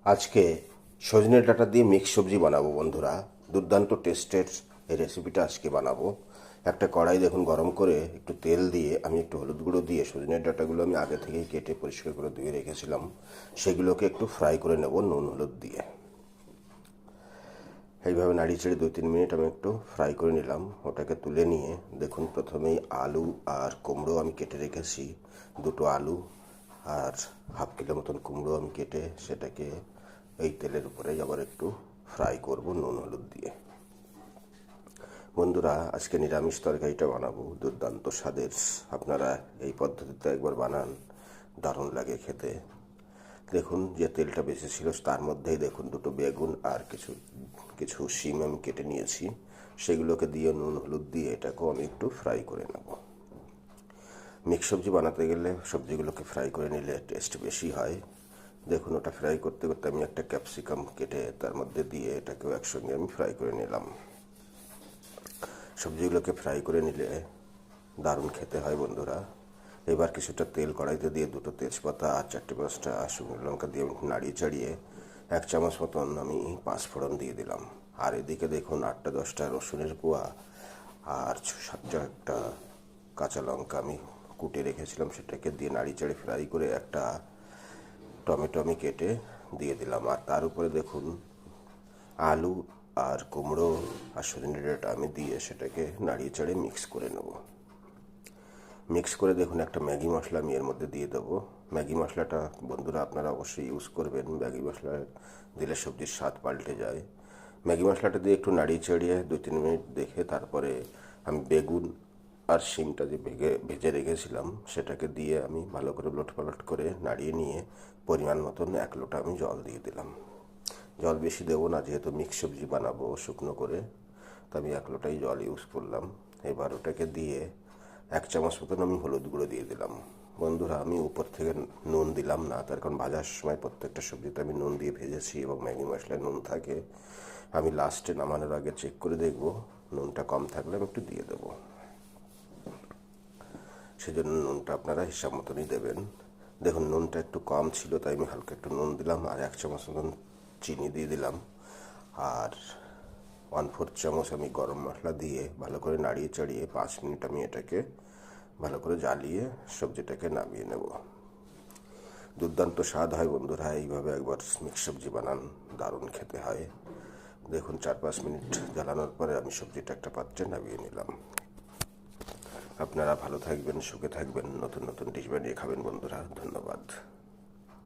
আজকে সজনে ডাঁটা দিয়ে মিক্স সবজি বানাবো বন্ধুরা। দুর্দান্ত টেস্টের এই রেসিপিটা আজকে বানাবো। একটা কড়াই দেখুন গরম করে একটু তেল দিয়ে আমি একটু হলুদ গুঁড়ো দিয়ে সজনের ডাঁটাগুলো আমি আগে থেকেই কেটে পরিষ্কার করে ধুয়ে রেখেছিলাম, সেগুলোকে একটু ফ্রাই করে নেব নুন হলুদ দিয়ে। এইভাবে নাড়িয়ে চেড়ে 2-3 মিনিট আমি একটু ফ্রাই করে নিলাম। ওটাকে তুলে নিয়ে দেখুন প্রথমেই আলু আর কুমড়ো আমি কেটে রেখেছি। দুটো আলু আর হাফ কিলো মতন কুমড়ো আমি কেটে সেটাকে এই তেলের উপরে আবার একটু ফ্রাই করব নুন হলুদ দিয়ে। বন্ধুরা, আজকে নিরামিষ তরকারিটা বানাবো দুর্দান্ত স্বাদের। আপনারা এই পদ্ধতিতে একবার বানান, দারুণ লাগে খেতে। দেখুন যে তেলটা বেশি ছিল তার মধ্যেই দেখুন দুটো বেগুন আর কিছু কিছু শিম আমি কেটে নিয়েছি, সেগুলোকে দিয়ে নুন হলুদ দিয়ে এটাকেও আমি একটু ফ্রাই করে নেব। মিক্স সবজি বানাতে গেলে সবজিগুলোকে ফ্রাই করে নিলে টেস্ট বেশি হয়। দেখুন ওটা ফ্রাই করতে করতে আমি একটা ক্যাপসিকাম কেটে তার মধ্যে দিয়ে এটাকেও একসঙ্গে আমি ফ্রাই করে নিলাম। সবজিগুলোকে ফ্রাই করে নিলে দারুণ খেতে হয় বন্ধুরা। এবার কিছুটা তেল কড়াইতে দিয়ে দুটো তেজপাতা আর 4-5টা শুকনো লঙ্কা দিয়ে নাড়িয়ে চাড়িয়ে 1 চামচ মতন আমি পাঁচফোড়ন দিয়ে দিলাম। আর এদিকে দেখুন 8-10টা রসুনের কোয়া আর 7-8টা কাঁচা লঙ্কা আমি কুটে রেখেছিলাম, সেটাকে দিয়ে নাড়িয়ে চাড়িয়ে ফ্রাই করে একটা টমেটো আমি কেটে দিয়ে দিলাম। আর তার উপরে দেখুন আলু আর কুমড়ো আর সজনে ডাঁটা আমি দিয়ে সেটাকে নাড়িয়ে চাড়িয়ে মিক্স করে নেব। মিক্স করে দেখুন একটা ম্যাগি মশলা আমি এর মধ্যে দিয়ে দেবো। ম্যাগি মশলাটা বন্ধুরা আপনারা অবশ্যই ইউজ করবেন, ম্যাগি মশলা দিলে সবজির স্বাদ পাল্টে যায়। ম্যাগি মশলাটা দিয়ে একটু নাড়িয়ে চাড়িয়ে 2-3 মিনিট দেখে তারপরে আমি বেগুন আর শিমটা যে ভেজে রেখেছিলাম সেটাকে দিয়ে আমি ভালো করে উলটপালট করে নাড়িয়ে নিয়ে পরিমাণ মতন 1 লোটা আমি জল দিয়ে দিলাম। জল বেশি দেবো না, যেহেতু মিক্স সবজি বানাবো শুকনো করে, তো আমি 1 লোটাই জল ইউজ করলাম। এবার ওটাকে দিয়ে 1 চামচ মতন আমি হলুদ গুঁড়ো দিয়ে দিলাম। বন্ধুরা, আমি উপর থেকে নুন দিলাম না, তার কারণ ভাজার সময় প্রত্যেকটা সবজিতে আমি নুন দিয়ে ভেজেছি এবং ম্যাগি মশলায় নুন থাকে। আমি লাস্টে নামানোর আগে চেক করে দেখব, নুনটা কম থাকলে আমি একটু দিয়ে দেবো। সেজন্য নুনটা আপনারা হিসাব মতনই দেবেন। দেখুন নুনটা একটু কম ছিল তাই আমি হালকা একটু নুন দিলাম আর 1 চামচ মতন চিনি দিয়ে দিলাম। আর 1/4 চামচ আমি গরম মশলা দিয়ে ভালো করে নাড়িয়ে চাড়িয়ে 5 মিনিট আমি এটাকে ভালো করে জ্বালিয়ে সবজিটাকে নামিয়ে নেব। দুর্দান্ত স্বাদ হয় বন্ধুরা, এইভাবে একবার মিক্স সবজি বানান, দারুণ খেতে হয়। দেখুন 4-5 মিনিট জ্বালানোর পরে আমি সবজিটা একটা পাত্রে নামিয়ে নিলাম। আপনারা ভালো থাকবেন, সুখে থাকবেন, নতুন নতুন ডিশ বানিয়ে খাবেন বন্ধুরা। ধন্যবাদ।